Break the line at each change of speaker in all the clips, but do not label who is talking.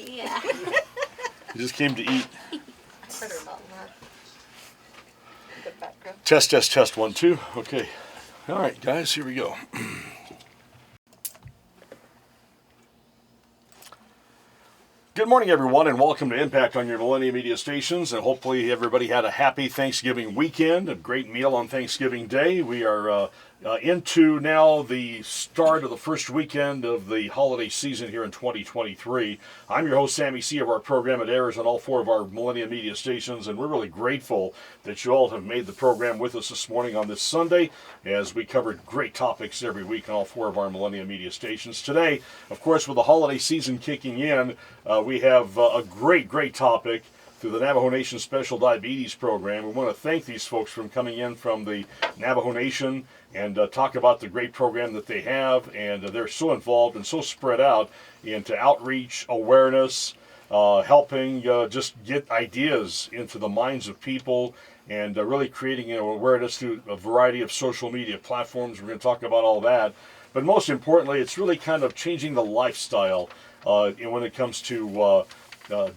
Yeah.
You just came to eat.
Better not that. Good background.
Test, 1, 2. Okay. All right, guys, here we go. Good morning, everyone, and welcome to Impact on your Millennium Media stations. And hopefully everybody had a happy Thanksgiving weekend, a great meal on Thanksgiving Day. We are into now the start of the first weekend of the holiday season here in 2023. I'm your host, Sammy C. of our program. It airs on all 4 of our Millennium Media stations, and we're really grateful that you all have made the program with us this morning on this Sunday as we covered great topics every week on all 4 of our Millennium Media stations. Today, of course, with the holiday season kicking in, we have a great topic through the Navajo Nation Special Diabetes Program. We want to thank these folks for coming in from the Navajo Nation and talk about the great program that they have. And they're so involved and so spread out into outreach, awareness, helping just get ideas into the minds of people, and really creating awareness through a variety of social media platforms. We're going to talk about all that. But most importantly, it's really kind of changing the lifestyle when it comes to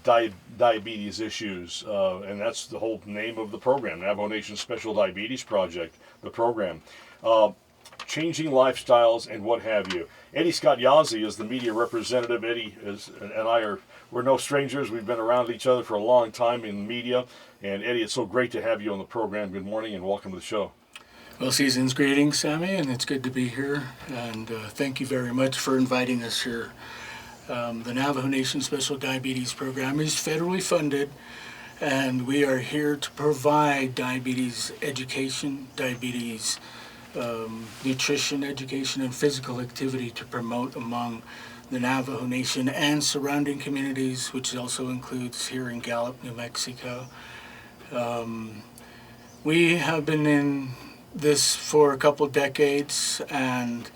diabetes issues, and that's the whole name of the program, Navajo Nation Special Diabetes Project, the program. Changing lifestyles and what have you. Eddie Scott Yazzie is the media representative. Eddie and I we're no strangers. We've been around each other for a long time in media. And Eddie, it's so great to have you on the program. Good morning and welcome to the show.
Well, season's greetings, Sammy, and it's good to be here. And thank you very much for inviting us here. The Navajo Nation Special Diabetes Program is federally funded, and we are here to provide diabetes education, diabetes nutrition education, and physical activity to promote among the Navajo Nation and surrounding communities, which also includes here in Gallup, New Mexico. We have been in this for a couple decades, and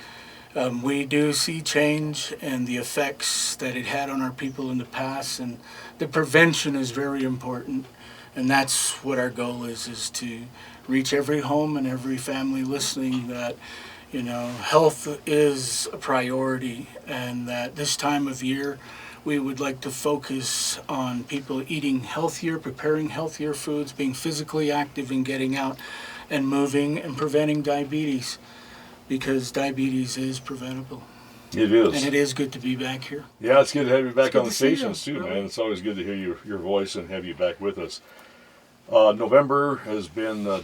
we do see change and the effects that it had on our people in the past, and the prevention is very important, and that's what our goal is to reach every home and every family listening that, health is a priority, and that this time of year we would like to focus on people eating healthier, preparing healthier foods, being physically active and getting out and moving, and preventing diabetes. Because diabetes is preventable.
It is.
And it is good to be back here.
Yeah, it's good to have you back on the stations
you.
too, man. It's always good to hear your voice and have you back with us. November has been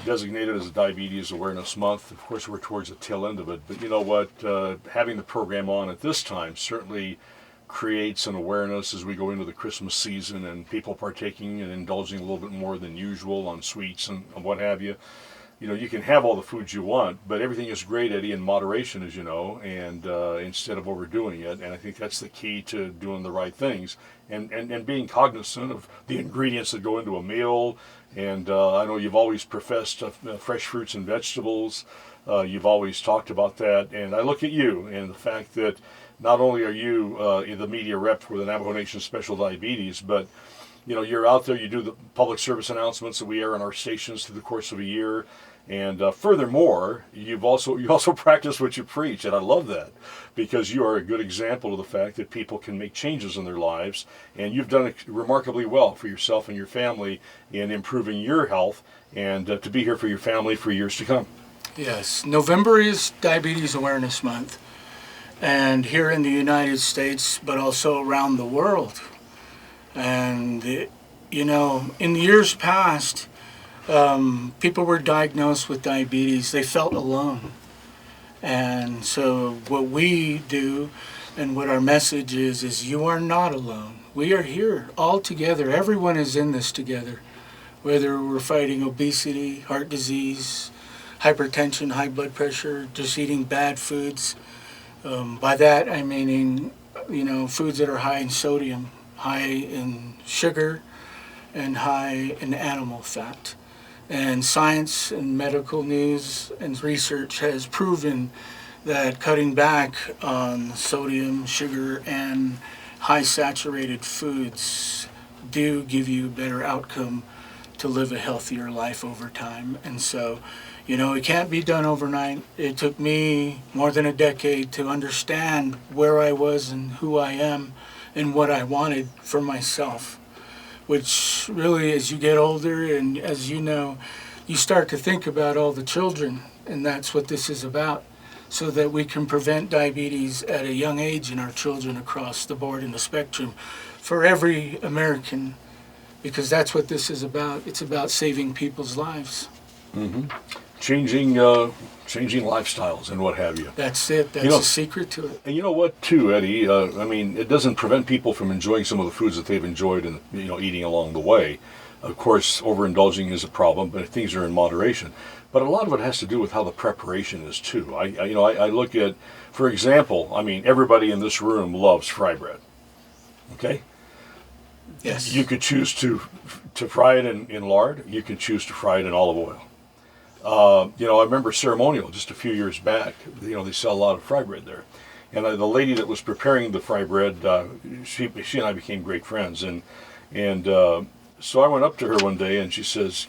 designated as a Diabetes Awareness Month. Of course, we're towards the tail end of it. But you know what? Having the program on at this time certainly creates an awareness as we go into the Christmas season, and people partaking and indulging a little bit more than usual on sweets and what have you. You can have all the foods you want, but everything is great, Eddie, in moderation, as you know, and instead of overdoing it. And I think that's the key to doing the right things and being cognizant of the ingredients that go into a meal. And I know you've always professed fresh fruits and vegetables. You've always talked about that. And I look at you and the fact that not only are you the media rep for the Navajo Nation Special Diabetes, but you're out there, you do the public service announcements that we air on our stations through the course of a year. And furthermore, you also practice what you preach, and I love that, because you are a good example of the fact that people can make changes in their lives, and you've done it remarkably well for yourself and your family in improving your health, and to be here for your family for years to come.
Yes, November is Diabetes Awareness Month, and here in the United States, but also around the world. And, in the years past, people were diagnosed with diabetes. They felt alone. And so what we do and what our message is you are not alone. We are here all together. Everyone is in this together. Whether we're fighting obesity, heart disease, hypertension, high blood pressure, just eating bad foods. By that I mean, foods that are high in sodium, high in sugar, and high in animal fat. And science and medical news and research has proven that cutting back on sodium, sugar, and high saturated foods do give you a better outcome to live a healthier life over time. And so, it can't be done overnight. It took me more than a decade to understand where I was and who I am and what I wanted for myself, which really, as you get older and as you know, you start to think about all the children, and that's what this is about, so that we can prevent diabetes at a young age in our children across the board in the spectrum for every American, because that's what this is about. It's about saving people's lives.
Mm-hmm. Changing lifestyles and what have you.
That's it. That's the secret to it.
And you know what, too, Eddie? I mean, it doesn't prevent people from enjoying some of the foods that they've enjoyed and eating along the way. Of course, overindulging is a problem, but things are in moderation. But a lot of it has to do with how the preparation is too. I look at, for example, I mean, everybody in this room loves fry bread. Okay.
Yes.
You could choose to fry it in lard. You can choose to fry it in olive oil. I remember Ceremonial just a few years back. They sell a lot of fry bread there, and the lady that was preparing the fry bread, she and I became great friends, and so I went up to her one day and she says,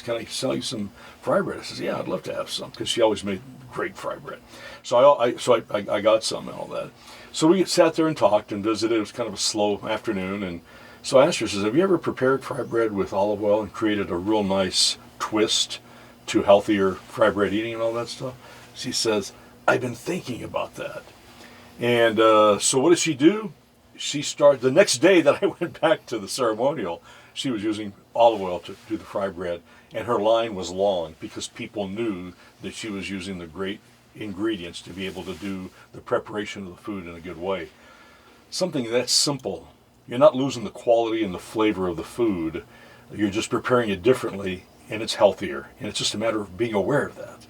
"Can I sell you some fry bread?" I says, "Yeah, I'd love to have some," because she always made great fry bread. So I got some and all that. So we sat there and talked and visited. It was kind of a slow afternoon, and so I asked her, I says, "Have you ever prepared fry bread with olive oil and created a real nice twist to healthier fry bread eating and all that stuff?" She says, "I've been thinking about that." And so what did she do? She started, the next day that I went back to the Ceremonial, she was using olive oil to do the fry bread, and her line was long because people knew that she was using the great ingredients to be able to do the preparation of the food in a good way. Something that's simple. You're not losing the quality and the flavor of the food. You're just preparing it differently, and it's healthier. And it's just a matter of being aware of that.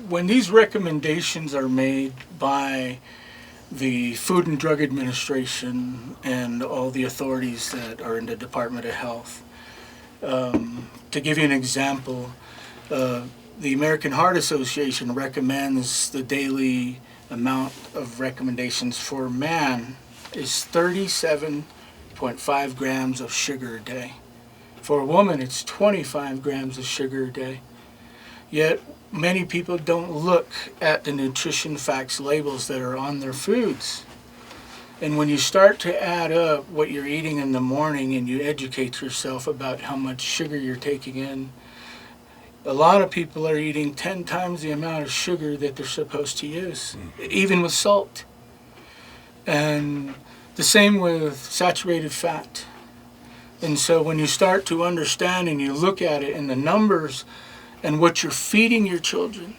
When these recommendations are made by the Food and Drug Administration and all the authorities that are in the Department of Health, to give you an example, the American Heart Association recommends the daily amount of recommendations for man is 37.5 grams of sugar a day. For a woman, it's 25 grams of sugar a day. Yet, many people don't look at the nutrition facts labels that are on their foods. And when you start to add up what you're eating in the morning and you educate yourself about how much sugar you're taking in, a lot of people are eating 10 times the amount of sugar that they're supposed to use, even with salt. And the same with saturated fat. And so when you start to understand and you look at it in the numbers and what you're feeding your children,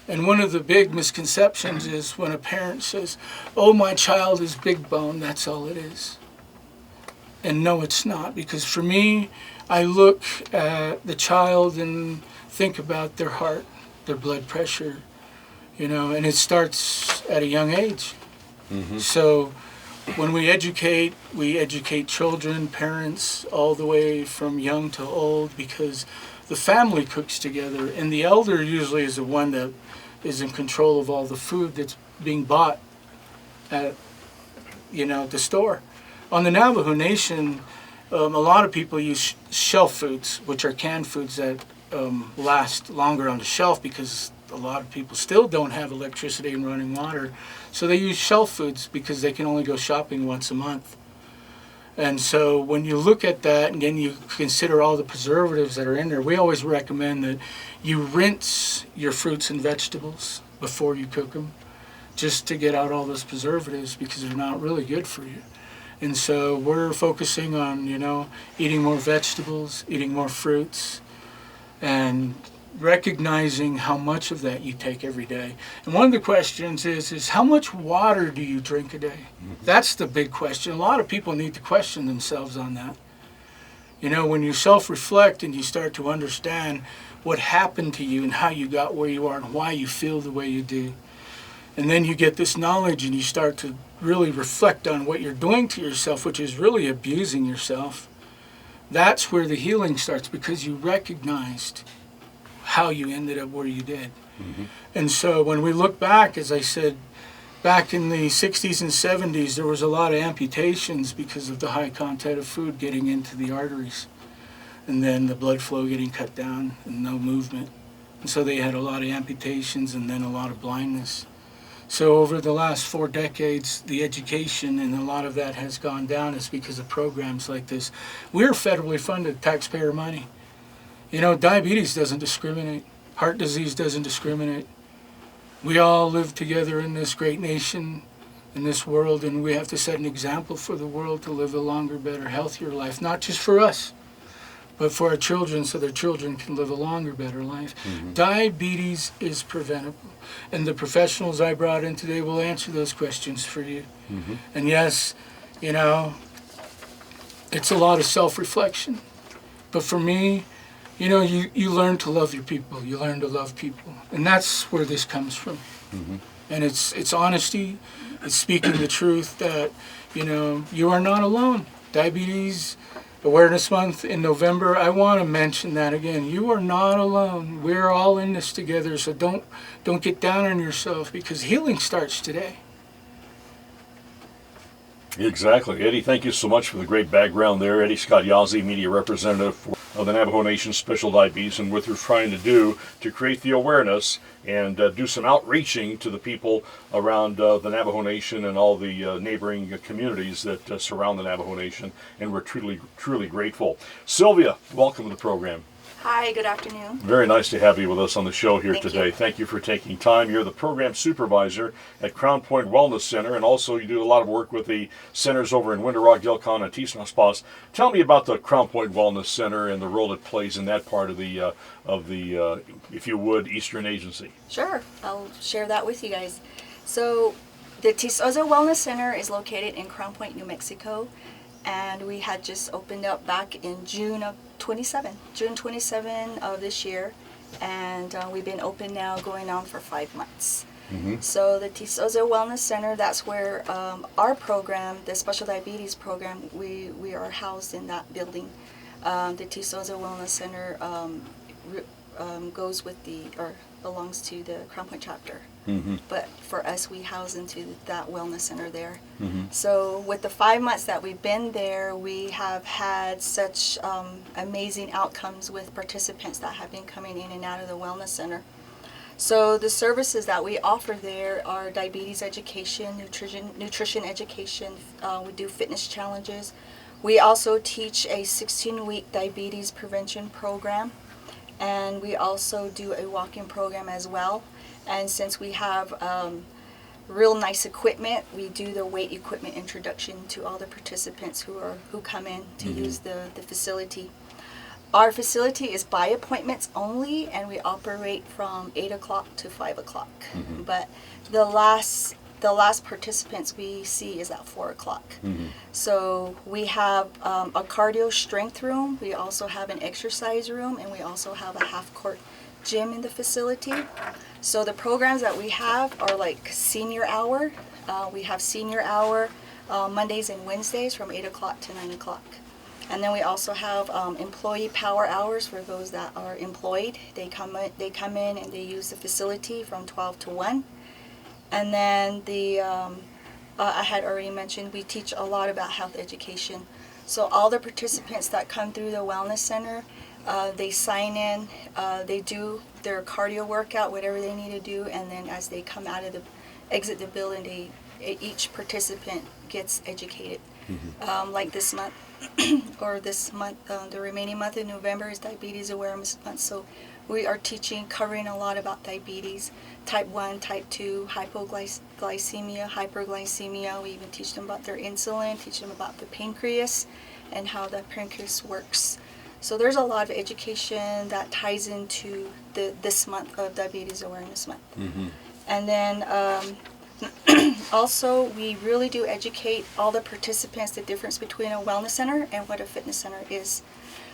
and one of the big misconceptions is when a parent says, "Oh, my child is big bone, that's all it is." And no, it's not, because for me, I look at the child and think about their heart, their blood pressure, and it starts at a young age. Mm-hmm. So when we educate children, parents, all the way from young to old, because the family cooks together, and the elder usually is the one that is in control of all the food that's being bought at the store. On the Navajo Nation, a lot of people use shelf foods, which are canned foods that last longer on the shelf, because a lot of people still don't have electricity and running water. So they use shelf foods because they can only go shopping once a month. And so when you look at that and then you consider all the preservatives that are in there, we always recommend that you rinse your fruits and vegetables before you cook them, just to get out all those preservatives, because they're not really good for you. And so we're focusing on, eating more vegetables, eating more fruits, and recognizing how much of that you take every day. And one of the questions is how much water do you drink a day? Mm-hmm. That's the big question. A lot of people need to question themselves on that. When you self-reflect and you start to understand what happened to you and how you got where you are and why you feel the way you do, and then you get this knowledge and you start to really reflect on what you're doing to yourself, which is really abusing yourself, that's where the healing starts, because you recognized how you ended up where you did. Mm-hmm. And so when we look back, as I said, back in the 60s and 70s, there was a lot of amputations because of the high content of food getting into the arteries, and then the blood flow getting cut down and no movement. And so they had a lot of amputations and then a lot of blindness. So over the last 4 decades, the education and a lot of that has gone down is because of programs like this. We're federally funded, taxpayer money. You know, diabetes doesn't discriminate. Heart disease doesn't discriminate. We all live together in this great nation, in this world, and we have to set an example for the world to live a longer, better, healthier life, not just for us, but for our children, so their children can live a longer, better life. Diabetes is preventable. And the professionals I brought in today will answer those questions for you. And yes, you know, it's a lot of self-reflection. But for me, you know, you learn to love your people. You learn to love people. And that's where this comes from. And it's honesty. It's speaking the truth that, you know, you are not alone. Diabetes Awareness Month in November, I want to mention that again. You are not alone. We're all in this together, so don't get down on yourself, because healing starts today.
Exactly. Eddie, thank you so much for the great background there. Eddie Scott Yazzie, media representative of the Navajo Nation Special Diabetes, and what they're trying to do to create the awareness and do some outreaching to the people around the Navajo Nation and all the neighboring communities that surround the Navajo Nation, and we're truly, truly grateful. Sylvia, welcome to the program.
Hi, good afternoon.
Very nice to have you with us on the show here
Thank
today.
you.
Thank you for taking time. You're the program supervisor at Crown Point Wellness Center, and also you do a lot of work with the centers over in Winter Rock, Yilcon, and Tisnospas. Tell me about the Crown Point Wellness Center and the role it plays in that part of the if you would, Eastern Agency.
Sure, I'll share that with you guys. So the Tisoza Wellness Center is located in Crown Point, New Mexico, and we had just opened up back in June 27 of this year, and we've been open now going on for 5 months. So the Tisoza Wellness Center, that's where our program, the Special Diabetes Program, we are housed in that building. The Tisoza Wellness Center goes with belongs to the Crown Point chapter. But for us, we house into that wellness center there. So with the 5 months that we've been there, we have had such amazing outcomes with participants that have been coming in and out of the wellness center. So the services that we offer there are diabetes education, nutrition education. We do fitness challenges. We also teach a 16-week diabetes prevention program, and we also do a walk-in program as well. And since we have real nice equipment, we do the weight equipment introduction to all the participants who come in to use the facility. Our facility is by appointments only, and we operate from 8 o'clock to 5 o'clock. But the last participants we see is at 4 o'clock. So we have a cardio strength room, we also have an exercise room, and we also have a half-court gym in the facility. So the programs that we have are like senior hour. We have senior hour Mondays and Wednesdays from 8 o'clock to 9 o'clock. And then we also have employee power hours for those that are employed. They come in and they use the facility from 12 to 1. And then I had already mentioned, we teach a lot about health education. So all the participants that come through the wellness center, they sign in, they do their cardio workout, whatever they need to do, and then as they come out of exit the building, each participant gets educated. Like this month, the remaining month in November is Diabetes Awareness Month, so we are covering a lot about diabetes, type 1, type 2, hypoglycemia, hyperglycemia. We even teach them about their insulin, teach them about the pancreas and how the pancreas works. So there's a lot of education that ties into this month of Diabetes Awareness Month. And then also, we really do educate all the participants the difference between a wellness center and what a fitness center is.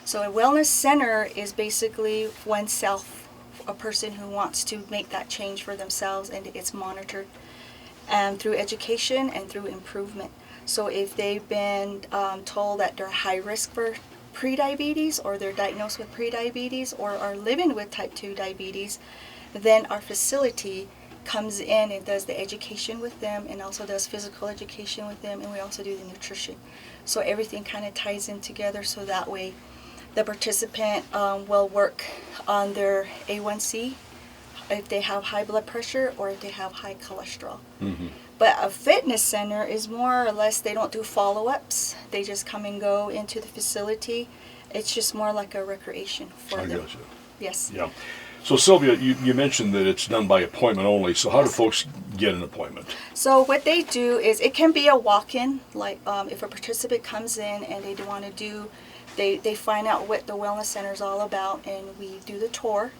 So a wellness center is basically oneself, a person who wants to make that change for themselves, and it's monitored and through education and through improvement. So if they've been told that they're high risk for prediabetes, or they're diagnosed with prediabetes, or are living with type 2 diabetes, then our facility comes in and does the education with them, and also does physical education with them, and we also do the nutrition. So everything kind of ties in together, so that way the participant will work on their A1C, if they have high blood pressure or if they have high cholesterol. But a fitness center is more or less, they don't do follow-ups. They just come and go into the facility. It's just more like a recreation for them.
I gotcha.
Yes.
Yeah. So Sylvia, you mentioned that it's done by appointment only. So how do folks get an appointment?
So what they do is, it can be a walk-in, like if a participant comes in and they want to do, they find out what the wellness center is all about, and we do the tour.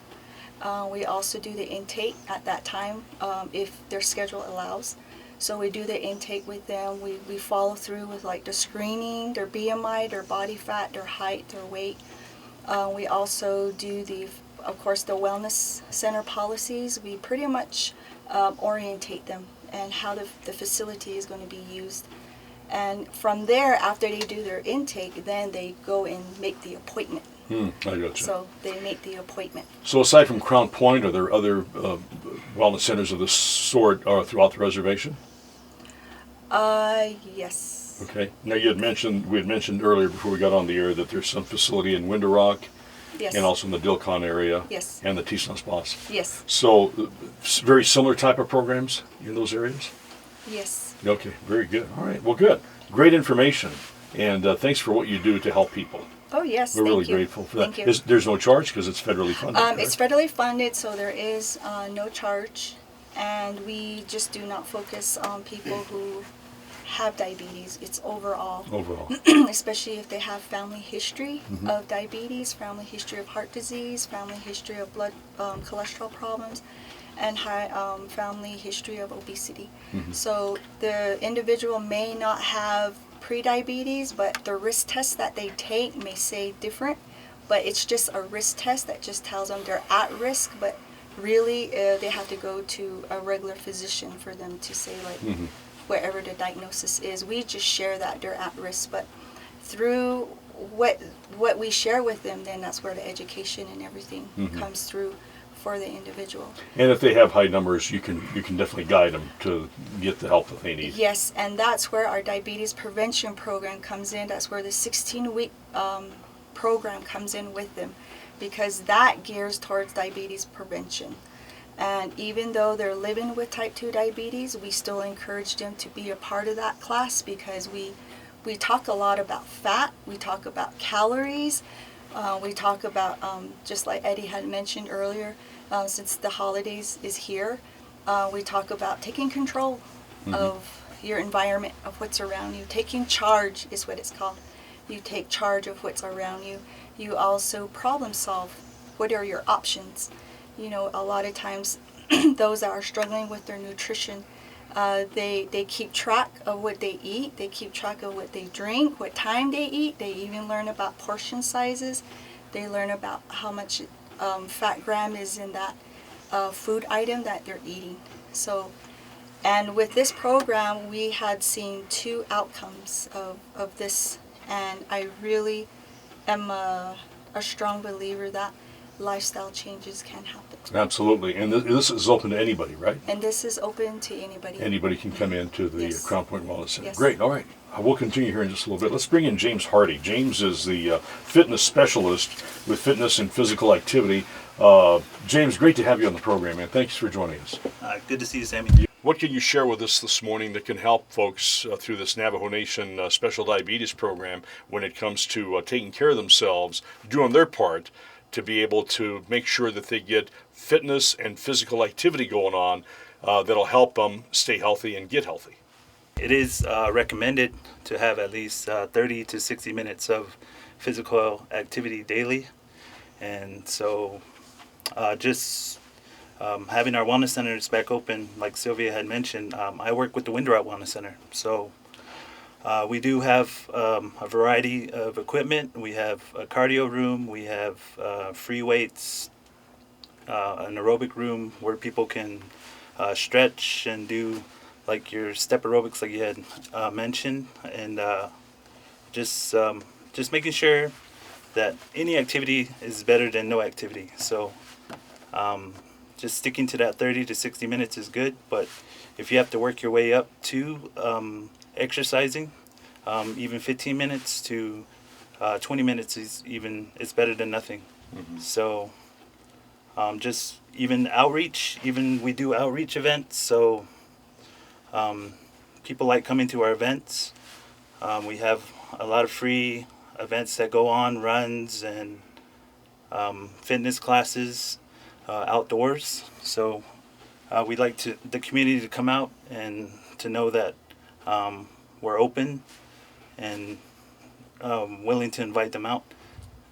We also do the intake at that time if their schedule allows. So we do the intake with them. We follow through with like the screening, their BMI, their body fat, their height, their weight. We also do of course, the wellness center policies. We pretty much orientate them and how the facility is going to be used. And from there, after they do their intake, then they go and make the appointment.
I gotcha.
So they make the appointment.
So aside from Crown Point, are there other wellness centers of this sort throughout the reservation?
Yes.
Okay. Now we had mentioned earlier before we got on the air that there's some facility in Window Rock.
Yes.
And also in the Dilcon area.
Yes.
And the Tislan Spas.
Yes.
So very similar type of programs in those areas?
Yes.
Okay, very good. All right, well, good. Great information. And thanks for what you do to help people.
Oh, yes.
We're
thank
really
you.
grateful for that.
Thank you.
There's no charge because it's federally funded.
It's federally funded, so there is no charge. And we just do not focus on people who have diabetes. It's overall.
Overall.
Especially if they have family history of diabetes, family history of heart disease, family history of blood cholesterol problems, and high family history of obesity. So the individual may not have pre-diabetes, but the risk test that they take may say different, but it's just a risk test that just tells them they're at risk, but really they have to go to a regular physician for them to say, like, wherever the diagnosis is. We just share that they're at risk, but through what we share with them, then that's where the education and everything comes through for the individual.
And if they have high numbers, you can definitely guide them to get the help that they need.
Yes, and that's where our diabetes prevention program comes in. That's where the 16-week program comes in with them, because that gears towards diabetes prevention. And even though they're living with type 2 diabetes, we still encourage them to be a part of that class, because we talk a lot about fat, we talk about calories, we talk about, just like Eddie had mentioned earlier, since the holidays is here, we talk about taking control of your environment, of what's around you. Taking charge is what it's called. You take charge of what's around you. You also problem solve. What are your options? You know, a lot of times those that are struggling with their nutrition, they keep track of what they eat, they keep track of what they drink, what time they eat, they even learn about portion sizes, they learn about how much fat gram is in that food item that they're eating. So, and with this program, we had seen 2 outcomes of this, and I really am a strong believer that lifestyle changes can happen.
Absolutely. And this is open to anybody, right?
And this is open to anybody.
Anybody can come into the
Yes.
Crown Point Wellness Center.
Yes.
Great. All right. We'll continue here in just a little bit. Let's bring in James Hardy. James is the fitness specialist with fitness and physical activity. James, great to have you on the program, man. Thanks for joining us.
Good to see you, Sammy.
What can you share with us this morning that can help folks through this Navajo Nation Special Diabetes Program when it comes to taking care of themselves, doing their part to be able to make sure that they get fitness and physical activity going on that'll help them stay healthy and get healthy?
It is recommended to have at least 30 to 60 minutes of physical activity daily. And so just having our wellness centers back open, like Sylvia had mentioned, I work with the Window Rock Wellness Center. So we do have a variety of equipment. We have a cardio room, we have free weights, an aerobic room where people can stretch and do like your step aerobics like you had mentioned, and just making sure that any activity is better than no activity. So just sticking to that 30 to 60 minutes is good, but if you have to work your way up to exercising, even 15 minutes to 20 minutes it's better than nothing. So just even outreach. Even we do outreach events, so people like coming to our events. We have a lot of free events that go on, runs and fitness classes outdoors. So we'd like the community to come out and to know that we're open and willing to invite them out,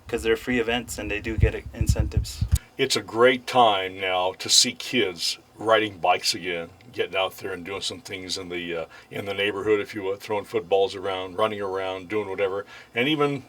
because they're free events and they do get incentives.
It's a great time now to see kids riding bikes again, getting out there and doing some things in the neighborhood, if you will, throwing footballs around, running around, doing whatever, and even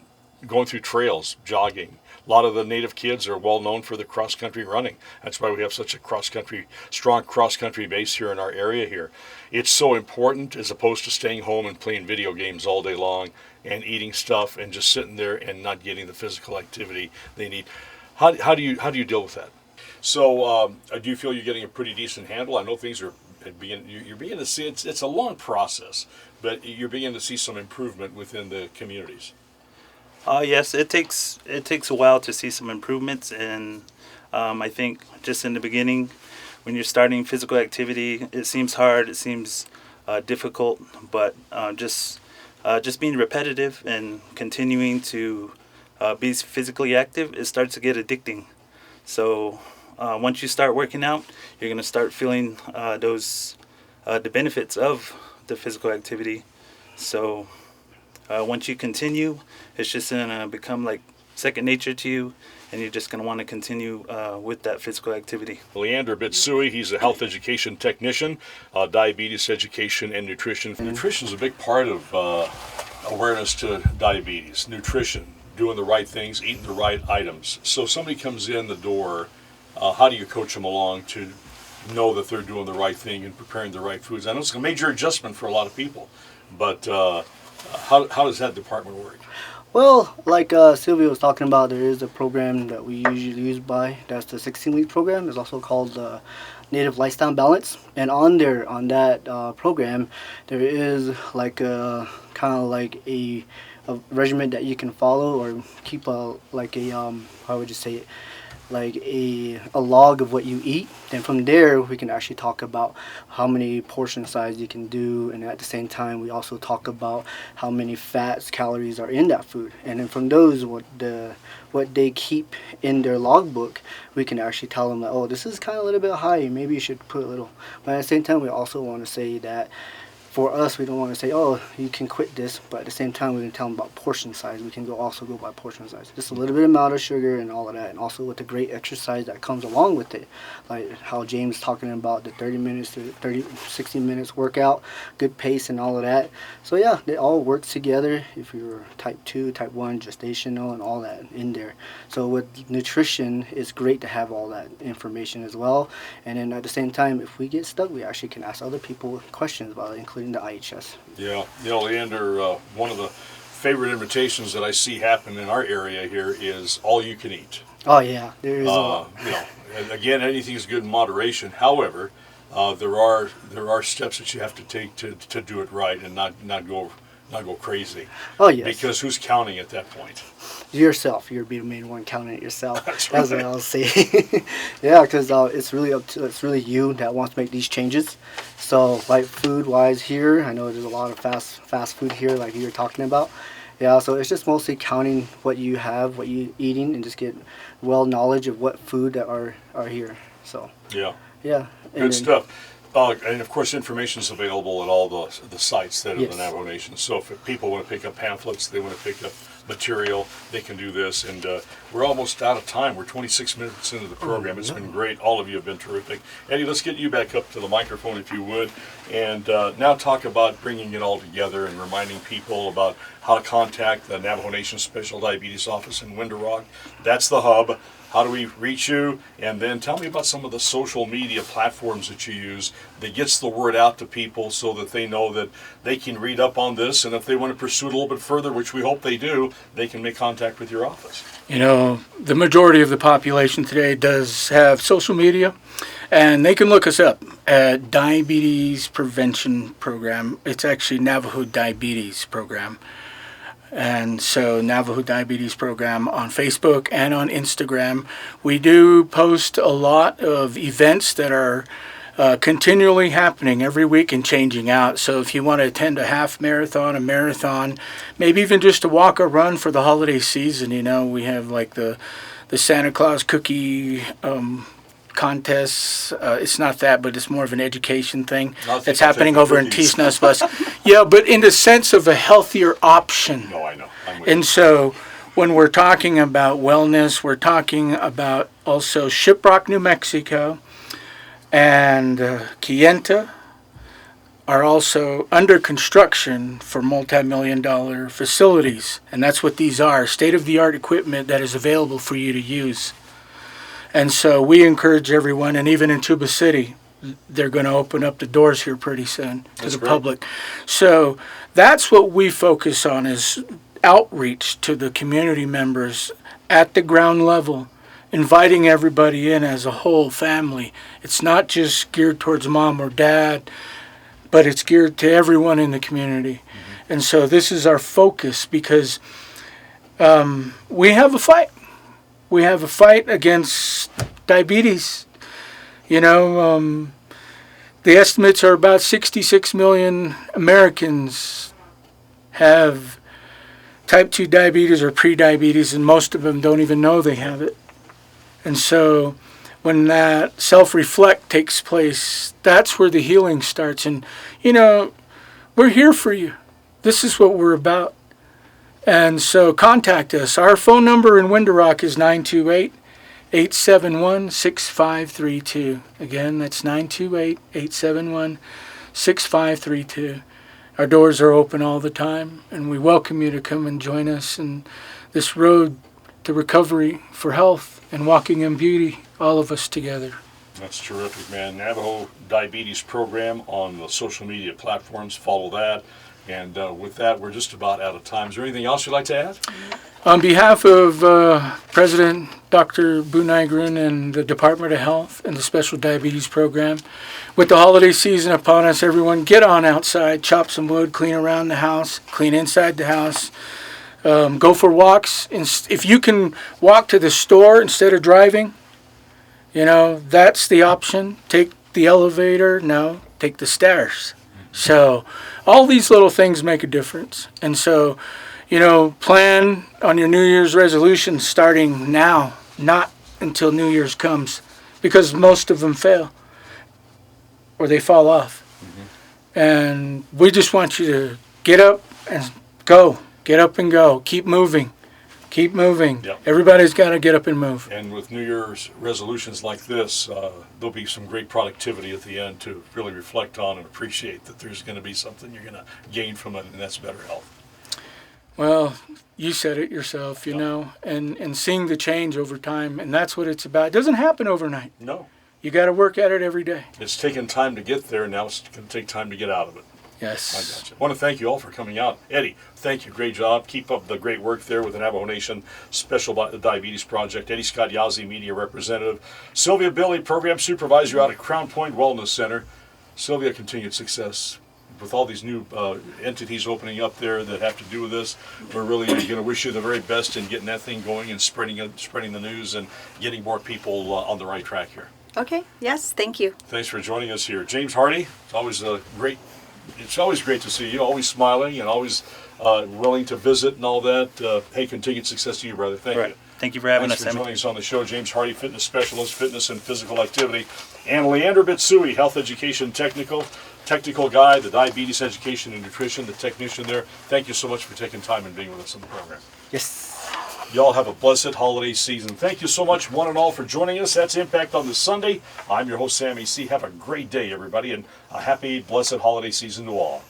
going through trails, jogging. A lot of the native kids are well known for the cross-country running. That's why we have such a strong cross-country base here in our area here. It's so important, as opposed to staying home and playing video games all day long and eating stuff and just sitting there and not getting the physical activity they need. How do you deal with that? So do you feel you're getting a pretty decent handle? I know things are you're beginning to see it's a long process, but you're beginning to see some improvement within the communities.
Yes, it takes a while to see some improvements, and I think just in the beginning, when you're starting physical activity, it seems hard, it seems difficult, but just being repetitive and continuing to be physically active, it starts to get addicting. So once you start working out, you're going to start feeling the benefits of the physical activity. So once you continue, it's just going to become like second nature to you, and you're just going to want to continue with that physical activity.
Leander Bitsui, he's a health education technician, diabetes education and nutrition. Nutrition is a big part of awareness to diabetes. Nutrition, doing the right things, eating the right items. So if somebody comes in the door, how do you coach them along to know that they're doing the right thing and preparing the right foods? I know it's a major adjustment for a lot of people, but how does that department work?
Well, like Sylvia was talking about, there is a program that we usually use that's the 16-week program. It's also called Native Lifestyle Balance. And on that program, there is like a kind of like a regimen that you can follow, or keep how would you say it? Like a log of what you eat. Then from there, we can actually talk about how many portion size you can do, and at the same time, we also talk about how many fats, calories are in that food. And then from those, what they keep in their logbook, we can actually tell them that, oh, this is kind of a little bit high, maybe you should put a little. But at the same time, we also want to say that for us, we don't want to say, oh, you can quit this, but at the same time, we can tell them about portion size. We can also go by portion size. Just a little bit amount of sugar and all of that, and also with the great exercise that comes along with it. Like how James is talking about the 60 minutes workout, good pace and all of that. So yeah, they all work together if you're type 2, type 1, gestational, and all that in there. So with nutrition, it's great to have all that information as well. And then at the same time, if we get stuck, we actually can ask other people questions about it, including the IHS.
Yeah, Leander, one of the favorite invitations that I see happen in our area here is all you can eat.
Oh yeah, there is a lot.
And again, anything's good in moderation. However, there are steps that you have to take to do it right and not go crazy.
Oh yes.
Because who's counting at that point?
Yourself. You're being the main one counting it yourself.
That's right.
That's what I'll say. Yeah, because it's really you that wants to make these changes. So like food wise here, I know there's a lot of fast food here, like you were talking about. Yeah, so it's just mostly counting what you have, what you're eating, and just get knowledge of what food that are here. So yeah.
Good stuff. And of course, information is available at all the sites that are the Navajo Nation. So if people want to pick up pamphlets, they want to pick up material, they can do this. And we're almost out of time. We're 26 minutes into the program. It's been great. All of you have been terrific. Eddie, let's get you back up to the microphone if you would. And now talk about bringing it all together and reminding people about how to contact the Navajo Nation Special Diabetes Office in Window Rock. That's the hub. How do we reach you? And then tell me about some of the social media platforms that you use that gets the word out to people so that they know that they can read up on this, and if they want to pursue it a little bit further, which we hope they do, they can make contact with your office.
You know, the majority of the population today does have social media, and they can look us up at Diabetes Prevention Program. It's actually Navajo Diabetes Program. And so Navajo Diabetes Program on Facebook and on Instagram. We do post a lot of events that are continually happening every week and changing out. So if you want to attend a half marathon, a marathon, maybe even just to walk or run for the holiday season, we have like the Santa Claus cookie contests. It's not that, but it's more of an education thing. It's happening over in Tisnas Bus. Yeah, but in the sense of a healthier option.
No, I know.
And so when we're talking about wellness, we're talking about also Shiprock, New Mexico, and KYAT are also under construction for multi-million-dollar facilities. And that's what these are, state-of-the-art equipment that is available for you to use. And so we encourage everyone, and even in Tuba City, they're going to open up the doors here pretty soon to the public. So that's what we focus on, is outreach to the community members at the ground level, inviting everybody in as a whole family. It's not just geared towards mom or dad, but it's geared to everyone in the community. Mm-hmm. And so this is our focus, because we have a fight. We have a fight against diabetes. The estimates are about 66 million Americans have type 2 diabetes or prediabetes, and most of them don't even know they have it. And so when that self-reflect takes place, that's where the healing starts. And, we're here for you. This is what we're about. And so contact us. Our phone number in Window Rock is 928-871-6532. Again, that's 928-871-6532. Our doors are open all the time, and we welcome you to come and join us in this road to recovery for health and walking in beauty, all of us together.
That's terrific, man. Navajo Diabetes Program on the social media platforms. Follow that. And with that, we're just about out of time. Is there anything else you'd like to add?
On behalf of President Dr. Bunagran and the Department of Health and the Special Diabetes Program, with the holiday season upon us, everyone get on outside, chop some wood, clean around the house, clean inside the house, go for walks. If you can walk to the store instead of driving, that's the option. Take the elevator. No, take the stairs. So all these little things make a difference. And so, plan on your New Year's resolutions starting now, not until New Year's comes, because most of them fail or they fall off. Mm-hmm. And we just want you to get up and go. Get up and go. Keep moving. Keep moving. Yep. Everybody's got to get up and move.
And with New Year's resolutions like this, there'll be some great productivity at the end to really reflect on and appreciate that there's going to be something you're going to gain from it, and that's better health.
Well, you said it yourself, and seeing the change over time, and that's what it's about. It doesn't happen overnight.
No.
You got to work at it every day.
It's taken time to get there, now it's going to take time to get out of it.
Yes.
I gotcha. I want to thank you all for coming out. Eddie, thank you. Great job. Keep up the great work there with the Navajo Nation Special Diabetes Project. Eddie Scott Yazzie, Media Representative. Sylvia Billy, Program Supervisor out at Crown Point Wellness Center. Sylvia, continued success with all these new entities opening up there that have to do with this. We're really going to wish you the very best in getting that thing going and spreading the news and getting more people on the right track here.
Okay. Yes. Thank you.
Thanks for joining us here. James Hardy, it's always great to see you, always smiling and always willing to visit and all that. Hey, continued success to you, brother. Thank you.
Thank you for having us.
Thanks for joining us on the show. James Hardy, fitness specialist, fitness and physical activity. And Leander Bitsui, health education technical guy, the diabetes education and nutrition, the technician there. Thank you so much for taking time and being with us on the program.
Yes.
Y'all have a blessed holiday season. Thank you so much, one and all, for joining us. That's Impact on this Sunday. I'm your host, Sammy C. Have a great day, everybody, and a happy, blessed holiday season to all.